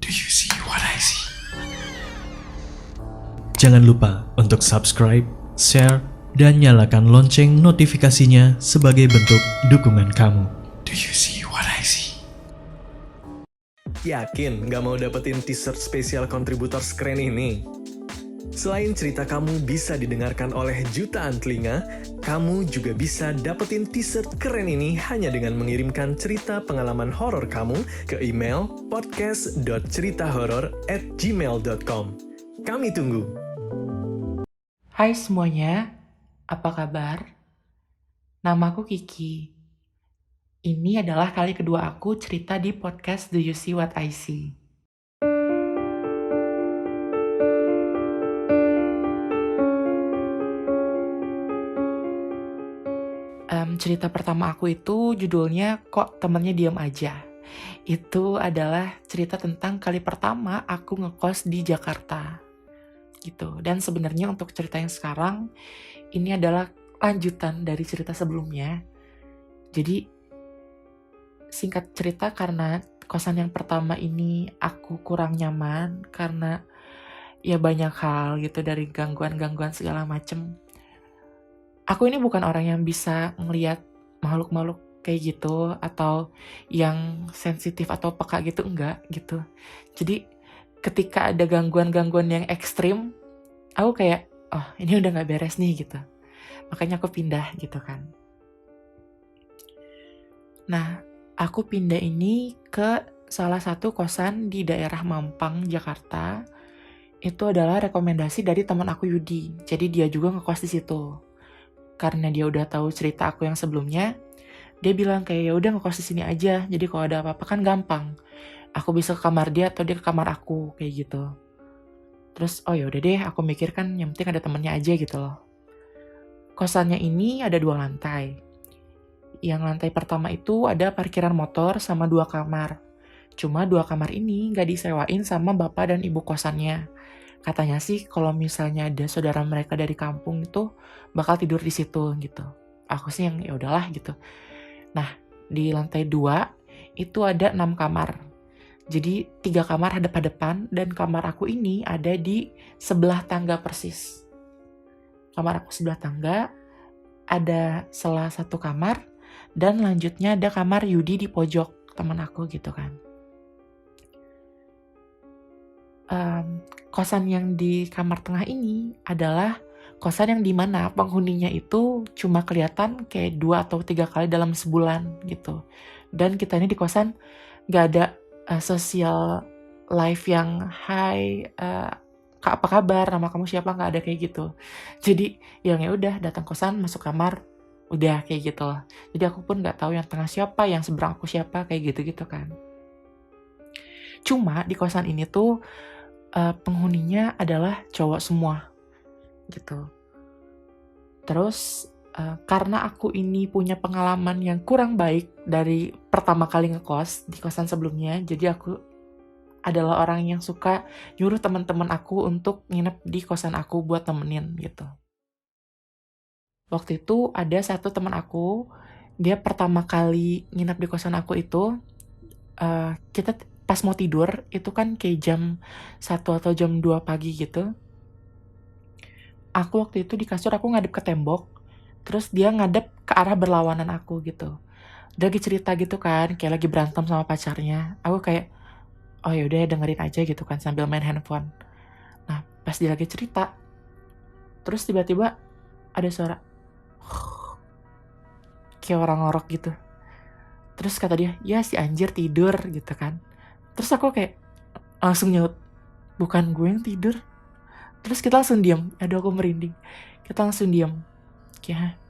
Do you see what I see? Jangan lupa untuk subscribe, share, dan nyalakan lonceng notifikasinya sebagai bentuk dukungan kamu. Do you see what I see? Yakin nggak mau dapetin t-shirt spesial kontributor keren ini? Selain cerita kamu bisa didengarkan oleh jutaan telinga, kamu juga bisa dapetin t-shirt keren ini hanya dengan mengirimkan cerita pengalaman horor kamu ke email podcast.ceritahoror@gmail.com. Kami tunggu. Hai semuanya, apa kabar? Namaku Kiki. Ini adalah kali kedua aku cerita di podcast Do You See What I See. Cerita pertama aku itu judulnya Kok Temennya Diam Aja. Itu adalah cerita tentang kali pertama aku ngekos di Jakarta. Gitu. Dan sebenarnya untuk cerita yang sekarang ini adalah lanjutan dari cerita sebelumnya. Jadi singkat cerita, karena kosan yang pertama ini aku kurang nyaman karena ya banyak hal gitu, dari gangguan-gangguan segala macem. Aku ini bukan orang yang bisa ngelihat makhluk-makhluk kayak gitu atau yang sensitif atau peka gitu, enggak gitu. Jadi ketika ada gangguan-gangguan yang ekstrim, aku kayak, oh ini udah gak beres nih gitu. Makanya aku pindah gitu kan. Nah, aku pindah ini ke salah satu kosan di daerah Mampang, Jakarta. Itu adalah rekomendasi dari teman aku Yudi. Jadi dia juga ngekos di situ. Karena dia udah tahu cerita aku yang sebelumnya, dia bilang kayak ya udah ngekos di sini aja. Jadi kalau ada apa-apa kan gampang. Aku bisa ke kamar dia atau dia ke kamar aku kayak gitu. Terus oh ya udah deh, aku mikir kan yang penting ada temennya aja gitu loh. Kosannya ini ada 2 lantai. Yang lantai pertama itu ada parkiran motor sama 2 kamar. Cuma 2 kamar ini nggak disewain sama bapak dan ibu kosannya. Katanya sih kalau misalnya ada saudara mereka dari kampung itu bakal tidur di situ gitu. Aku sih yang ya udahlah gitu. Nah, di lantai 2 itu ada 6 kamar. Jadi 3 kamar hadap-hadapan dan kamar aku ini ada di sebelah tangga persis. Kamar aku sebelah tangga, ada salah satu kamar, dan lanjutnya ada kamar Yudi di pojok teman aku gitu kan. Kosan yang di kamar tengah ini adalah kosan yang dimana penghuninya itu cuma kelihatan kayak 2 atau 3 kali dalam sebulan gitu. Dan kita ini di kosan gak ada social life yang hai, Kak apa kabar, nama kamu siapa, gak ada kayak gitu. Jadi yang ya udah datang kosan, masuk kamar, udah kayak gitu loh. Jadi aku pun gak tahu yang tengah siapa, yang seberang aku siapa, kayak gitu-gitu kan. Cuma di kosan ini tuh penghuninya adalah cowok semua gitu. Terus karena aku ini punya pengalaman yang kurang baik dari pertama kali ngekos di kosan sebelumnya, jadi aku adalah orang yang suka nyuruh teman-teman aku untuk nginep di kosan aku buat temenin gitu. Waktu itu ada satu teman aku, dia pertama kali nginep di kosan aku itu, kita pas mau tidur, itu kan kayak jam 1 atau jam 2 pagi gitu. Aku waktu itu di kasur, aku ngadep ke tembok, terus dia ngadep ke arah berlawanan aku gitu. Dia lagi cerita gitu kan, kayak lagi berantem sama pacarnya. Aku kayak, oh yaudah dengerin aja gitu kan sambil main handphone. Nah, pas dia lagi cerita, terus tiba-tiba ada suara kayak orang ngorok gitu. Terus kata dia, ya si anjir tidur gitu kan. Terus aku kayak langsung nyaut, bukan gue yang tidur. Terus kita langsung diam. Aduh aku merinding. Kita langsung diam. Kayak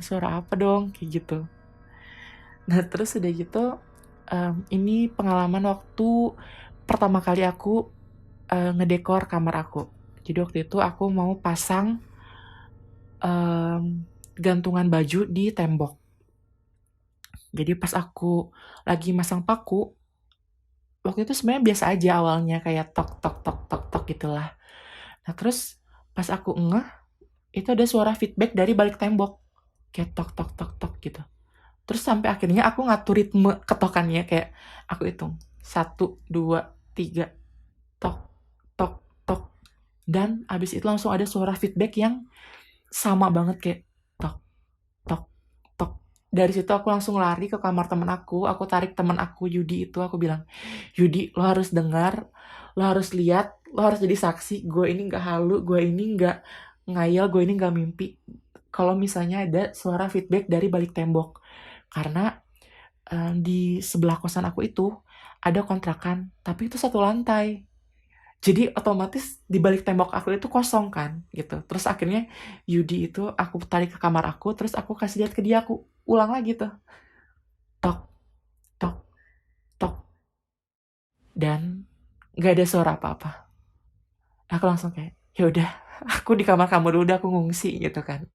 suara apa dong? Kayak gitu. Nah terus udah gitu, ini pengalaman waktu pertama kali aku ngedekor kamar aku. Jadi waktu itu aku mau pasang gantungan baju di tembok. Jadi pas aku lagi masang paku, waktu itu sebenarnya biasa aja awalnya, kayak tok tok tok tok tok gitulah. Nah terus pas aku ngeh, itu ada suara feedback dari balik tembok, kayak tok tok tok tok gitu. Terus sampai akhirnya aku ngatur ritme ketokannya, kayak aku hitung 1, 2, 3, tok, tok, tok. Dan abis itu langsung ada suara feedback yang sama banget kayak tok, tok, tok. Dari situ aku langsung lari ke kamar temen aku tarik temen aku Yudi itu, aku bilang, Yudi lo harus dengar, lo harus lihat, lo harus jadi saksi, gue ini gak halu, gue ini gak ngayal, gue ini gak mimpi. Kalau misalnya ada suara feedback dari balik tembok. Karena di sebelah kosan aku itu ada kontrakan, tapi itu satu lantai. Jadi otomatis di balik tembok aku itu kosong kan gitu. Terus akhirnya Yudi itu aku tarik ke kamar aku, terus aku kasih lihat ke dia, aku ulang lagi tuh. Tok, tok, tok. Dan gak ada suara apa-apa. Aku langsung kayak, ya udah, aku di kamar kamu dulu, udah aku ngungsi gitu kan.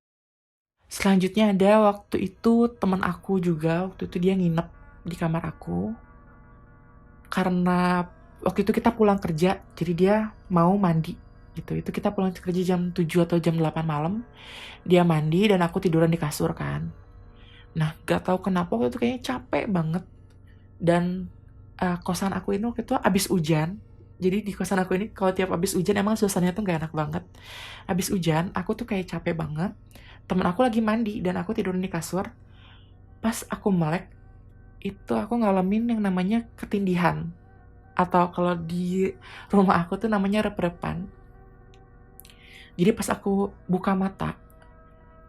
Selanjutnya ada waktu itu teman aku juga, waktu itu dia nginep di kamar aku. Karena waktu itu kita pulang kerja, jadi dia mau mandi gitu. Itu kita pulang kerja jam 7 atau jam 8 malam. Dia mandi dan aku tiduran di kasur kan. Nah, gak tahu kenapa waktu itu kayaknya capek banget. Dan kosan aku ini waktu itu abis hujan. Jadi di kosan aku ini kalau tiap abis hujan emang suasananya tuh gak enak banget. Abis hujan, aku tuh kayak capek banget. Temen aku lagi mandi dan aku tiduran di kasur. Pas aku melek, itu aku ngalamin yang namanya ketindihan. Atau kalau di rumah aku tuh namanya rep-repan. Jadi pas aku buka mata,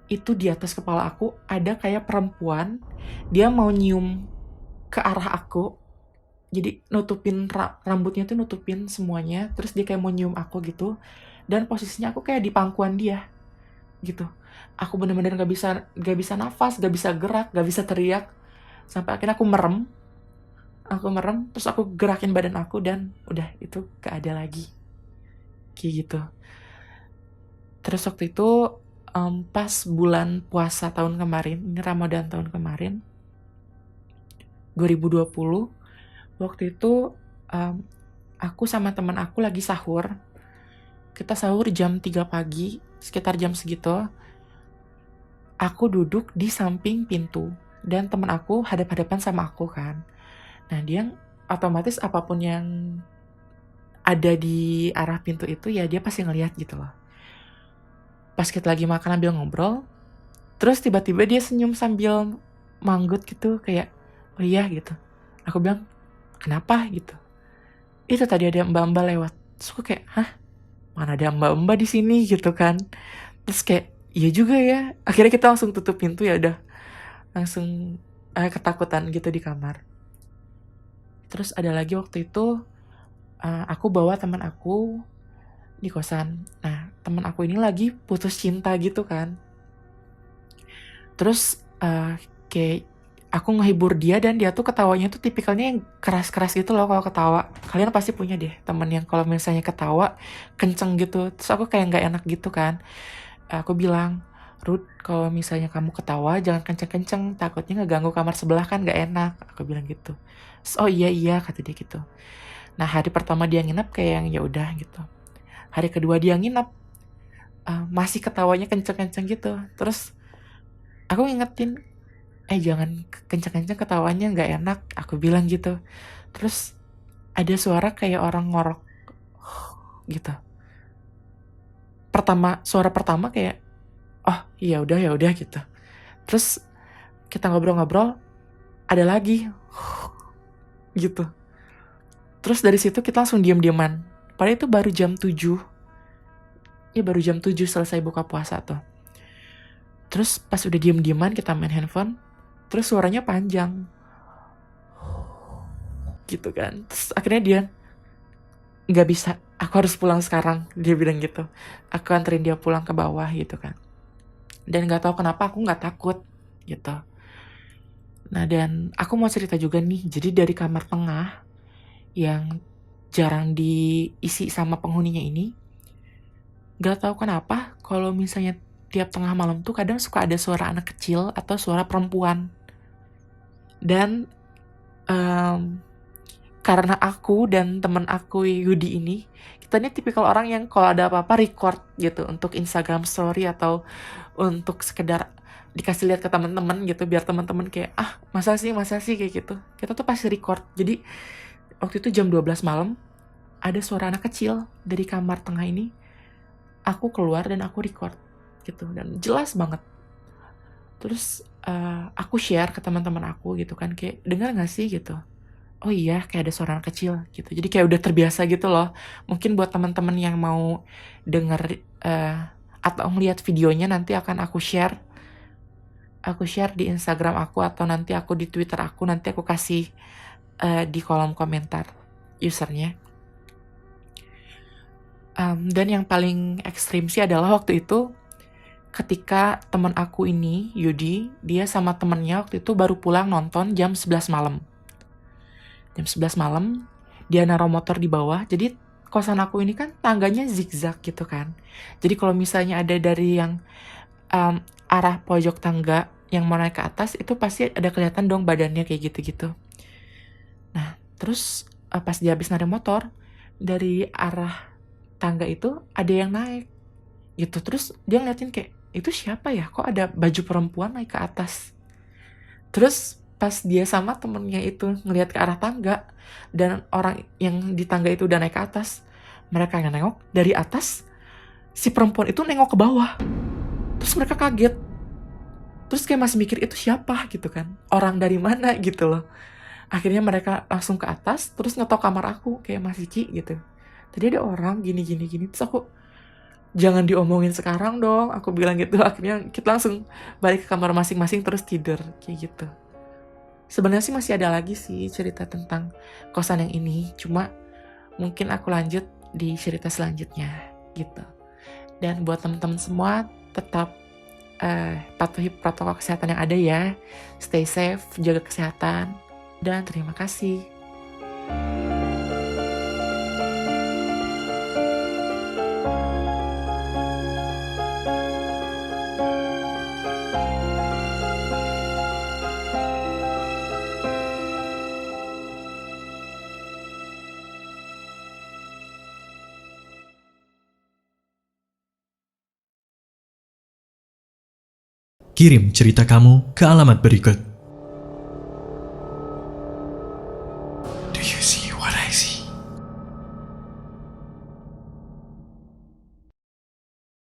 itu di atas kepala aku ada kayak perempuan. Dia mau nyium ke arah aku. Jadi nutupin rambutnya tuh nutupin semuanya. Terus dia kayak mau nyium aku gitu. Dan posisinya aku kayak di pangkuan dia gitu. Aku bener-bener gak bisa nafas, gak bisa gerak, gak bisa teriak. Sampai akhirnya aku merem, terus aku gerakin badan aku dan udah itu gak ada lagi. Kayak gitu. Terus waktu itu pas bulan puasa tahun kemarin, ini Ramadan tahun kemarin, 2020, waktu itu aku sama teman aku lagi sahur. Kita sahur jam 3 pagi, sekitar jam segitu. Aku duduk di samping pintu dan teman aku hadap-hadapan sama aku kan. Nah, dia otomatis apapun yang ada di arah pintu itu ya dia pasti ngelihat gitu loh. Pas kita lagi makan ambil ngobrol, terus tiba-tiba dia senyum sambil manggut gitu kayak, oh iya gitu. Aku bilang, kenapa gitu? Itu tadi ada mbak-mbak lewat. Terus aku kayak, hah? Mana ada mbak-mbak di sini gitu kan? Terus kayak, iya juga ya. Akhirnya kita langsung tutup pintu, ya udah langsung ketakutan gitu di kamar. Terus ada lagi waktu itu aku bawa teman aku di kosan. Nah, teman aku ini lagi putus cinta gitu kan. Terus kayak aku ngehibur dia dan dia tuh ketawanya tuh tipikalnya yang keras-keras gitu loh kalau ketawa. Kalian pasti punya deh teman yang kalau misalnya ketawa kenceng gitu. Terus aku kayak nggak enak gitu kan. Aku bilang, Ruth, kalau misalnya kamu ketawa jangan kenceng-kenceng, takutnya ngeganggu kamar sebelah kan nggak enak. Aku bilang gitu. Terus, oh iya kata dia gitu. Nah, hari pertama dia nginep kayak yang ya udah gitu. Hari kedua dia nginep masih ketawanya kenceng-kenceng gitu. Terus aku ngingetin, jangan kenceng-kenceng ketawanya nggak enak. Aku bilang gitu. Terus ada suara kayak orang ngorok gitu. Suara pertama kayak, oh iya udah gitu. Terus kita ngobrol-ngobrol, ada lagi gitu. Terus dari situ kita langsung diam-diaman. Padahal itu baru jam 7. Ya baru jam 7 selesai buka puasa tuh. Terus pas udah diam-diaman kita main handphone, terus suaranya panjang. Gitu kan. Terus akhirnya dia, gak bisa, aku harus pulang sekarang. Dia bilang gitu. Aku anterin dia pulang ke bawah gitu kan. Dan gak tahu kenapa aku gak takut gitu. Nah, dan aku mau cerita juga nih. Jadi dari kamar tengah yang jarang diisi sama penghuninya ini, gak tahu kenapa kalau misalnya tiap tengah malam tuh kadang suka ada suara anak kecil atau suara perempuan. Dan karena aku dan temen aku Yudi ini, kita ini tipikal orang yang kalau ada apa-apa record gitu untuk Instagram story atau untuk sekedar dikasih lihat ke teman-teman gitu biar teman-teman kayak masa sih kayak gitu. Kita tuh pasti record. Jadi waktu itu jam 12 malam ada suara anak kecil dari kamar tengah ini. Aku keluar dan aku record gitu, dan jelas banget. Terus aku share ke teman-teman aku gitu kan, kayak dengar nggak sih gitu. Oh iya, kayak ada suara anak kecil gitu. Jadi kayak udah terbiasa gitu loh. Mungkin buat teman-teman yang mau denger atau ngeliat videonya, nanti akan aku share. Aku share di Instagram aku, atau nanti aku di Twitter aku, nanti aku kasih di kolom komentar usernya. Dan yang paling ekstrim sih adalah waktu itu ketika teman aku ini, Yudi, dia sama temennya waktu itu baru pulang nonton jam 11 malam. Jam 11 malam, dia naruh motor di bawah. Jadi kosan aku ini kan tangganya zigzag gitu kan. Jadi kalau misalnya ada dari yang arah pojok tangga yang mau naik ke atas, itu pasti ada kelihatan dong badannya kayak gitu-gitu. Nah, terus pas dia habis naruh motor, dari arah tangga itu ada yang naik gitu. Terus dia ngeliatin kayak, itu siapa ya, kok ada baju perempuan naik ke atas. Terus pas dia sama temennya itu ngeliat ke arah tangga, dan orang yang di tangga itu udah naik ke atas, mereka yang nengok dari atas, si perempuan itu nengok ke bawah. Terus mereka kaget. Terus kayak masih mikir itu siapa gitu kan, orang dari mana gitu loh. Akhirnya mereka langsung ke atas, terus ngetok kamar aku, kayak Mas Cici gitu. Tadi ada orang gini. Terus aku, jangan diomongin sekarang dong, aku bilang gitu. Akhirnya kita langsung balik ke kamar masing-masing terus tidur kayak gitu. Sebenarnya sih masih ada lagi sih cerita tentang kosan yang ini, cuma mungkin aku lanjut di cerita selanjutnya gitu. Dan buat teman-teman semua, tetap patuhi protokol kesehatan yang ada ya. Stay safe, jaga kesehatan, dan terima kasih. Kirim cerita kamu ke alamat berikut.